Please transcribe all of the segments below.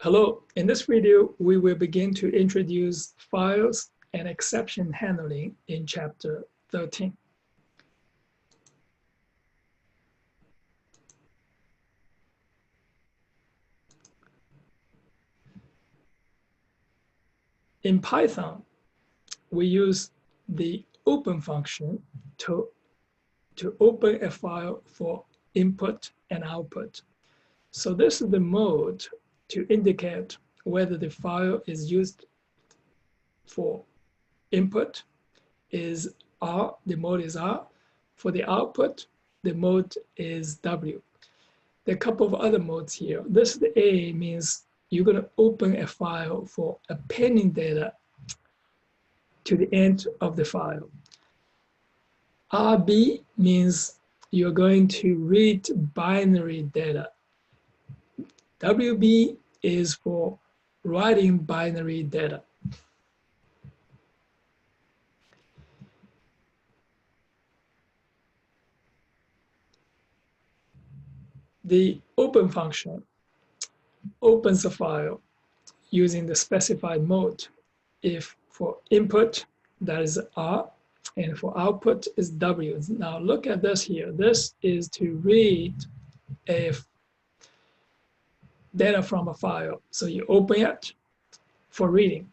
Hello, in this video, we will begin to introduce files and exception handling in chapter 13. In Python, we use the open function to open a file for input and output. So this is the mode to indicate whether the file is used for input is R, the mode is R. For the output, the mode is W. There are a couple of other modes here. This A means you're going to open a file for appending data to the end of the file. RB means you're going to read binary data. WB is for writing binary data. The open function opens a file using the specified mode. If for input, that is R, and for output is W. Now look at this here. This is to read data from a file. So you open it for reading.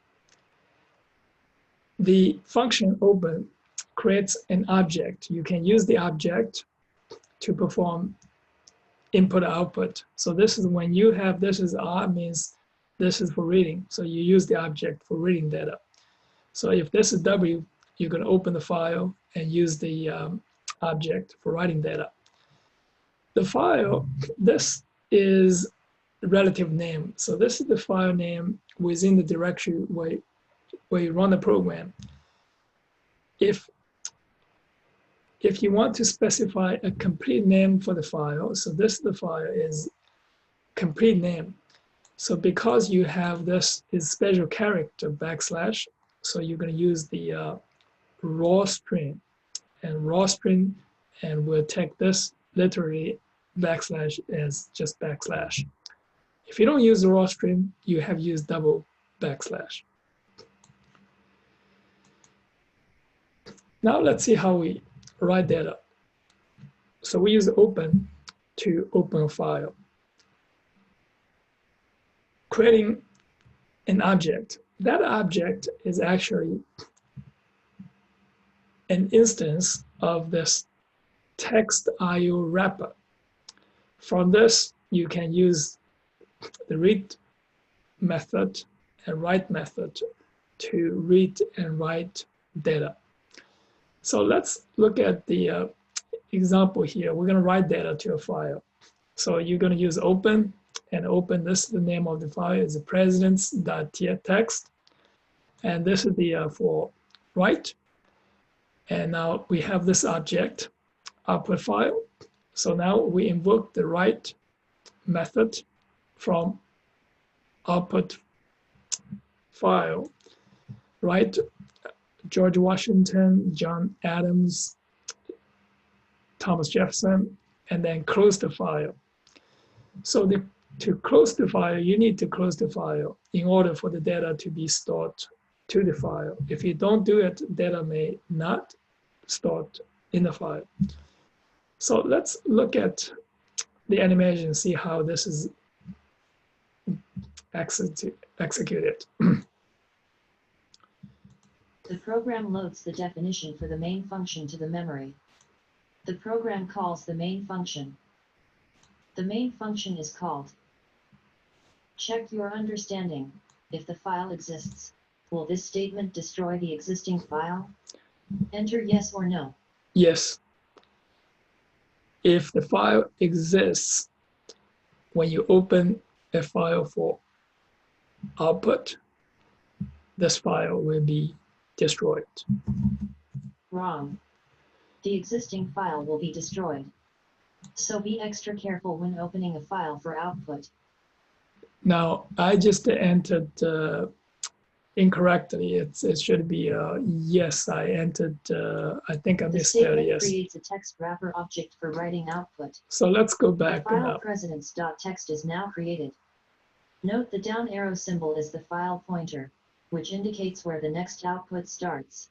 The function open creates an object. You can use the object to perform input output. So this is when you have this is R means this is for reading. So you use the object for reading data. So if this is W, you're going to open the file and use the object for writing data. The file, this is relative name. So this is the file name within the directory where you run the program. If you want to specify a complete name for the file, so this the file is complete name. So because you have this is special character backslash, so you're going to use the raw string, and we'll take this literally backslash as just backslash. If you don't use the raw string, you have used double backslash. Now let's see how we write data. So we use open to open a file. Creating an object. That object is actually an instance of this text IO wrapper. From this, you can use the read method and write method to read and write data. So let's look at the example here. We're going to write data to a file. So you're going to use open, and open, this is the name of the file, is the presidents.txt. And this is the for write. And now we have this object, output file. So now we invoke the write method from output file, write George Washington, John Adams, Thomas Jefferson, and then close the file. So to close the file, you need to close the file in order for the data to be stored to the file. If you don't do it, data may not store in the file. So let's look at the animation and see how this is executed. The program loads the definition for the main function to the memory. The program calls the main function. The main function is called. Check your understanding. If the file exists, will this statement destroy the existing file? Enter yes or no. Yes. If the file exists, when you open a file for output, this file will be destroyed. Wrong. The existing file will be destroyed. So be extra careful when opening a file for output. Now, I just entered incorrectly. It should be yes. I entered, I think I missed that, yes. The statement creates a text wrapper object for writing output. So let's go back The file now. presidents.txt is now created. Note the down arrow symbol is the file pointer, which indicates where the next output starts.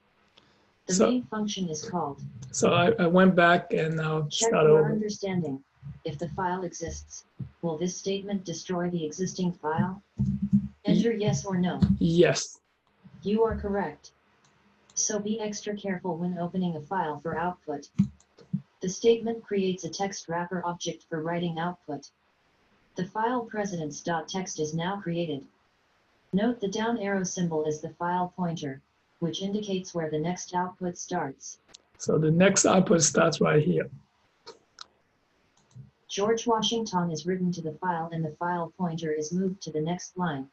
The main function is called. So I went back and now Check start your over. understanding. If the file exists, will this statement destroy the existing file? Enter yes or no. Yes. You are correct. So be extra careful when opening a file for output. The statement creates a text wrapper object for writing output. The file precedence.txt is now created. Note the down arrow symbol is the file pointer, which indicates where the next output starts. So the next output starts right here. George Washington is written to the file and the file pointer is moved to the next line.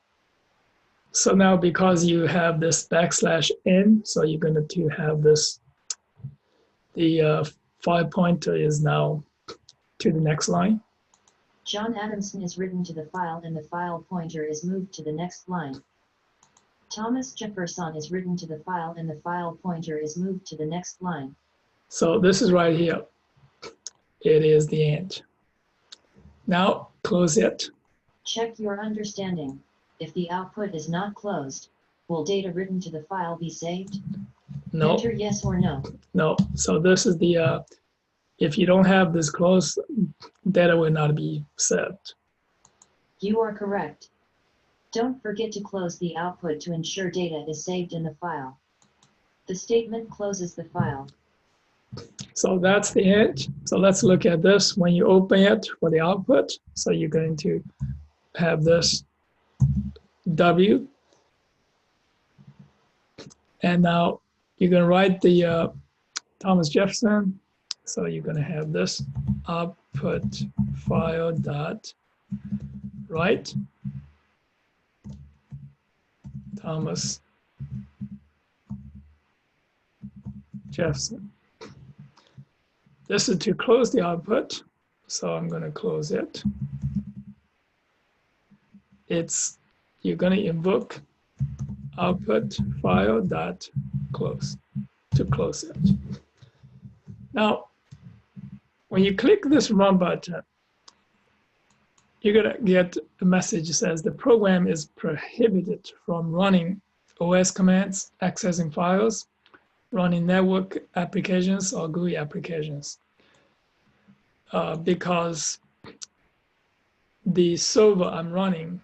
So now because you have this \n, so you're going to have this, the file pointer is now to the next line. John Adamson is written to the file and the file pointer is moved to the next line. Thomas Jefferson is written to the file and the file pointer is moved to the next line. So this is right here. It is the end. Now close it. Check your understanding. If the output is not closed, will data written to the file be saved? No. Enter yes or no. No. So this is the, if you don't have this closed, data will not be saved. You are correct. Don't forget to close the output to ensure data is saved in the file. The statement closes the file. So that's the end. So let's look at this when you open it for the output. So you're going to have this W. And now you're going to write the Thomas Jefferson. So you're going to have this output file dot write Thomas Jefferson. This is to close the output, so I'm going to close it. You're going to invoke output file dot close to close it. Now, when you click this run button, you're going to get a message that says the program is prohibited from running OS commands, accessing files, running network applications or GUI applications, because the server I'm running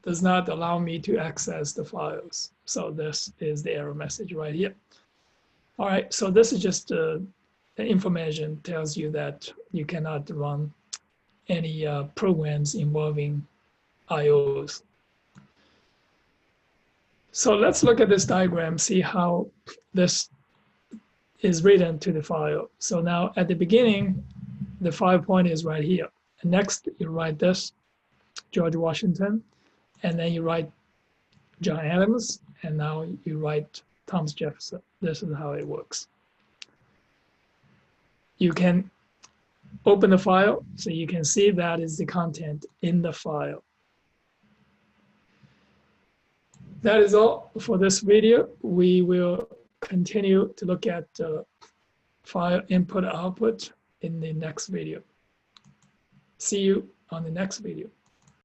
does not allow me to access the files. So this is the error message right here. All right, so this is just the information tells you that you cannot run any programs involving IOs. So let's look at this diagram, see how this is written to the file. So now at the beginning, the file pointer is right here. And next, you write this, George Washington, and then you write John Adams, and now you write Thomas Jefferson. This is how it works. You can open the file, so you can see that is the content in the file. That is all for this video. We will continue to look at file input output in the next video. See you on the next video.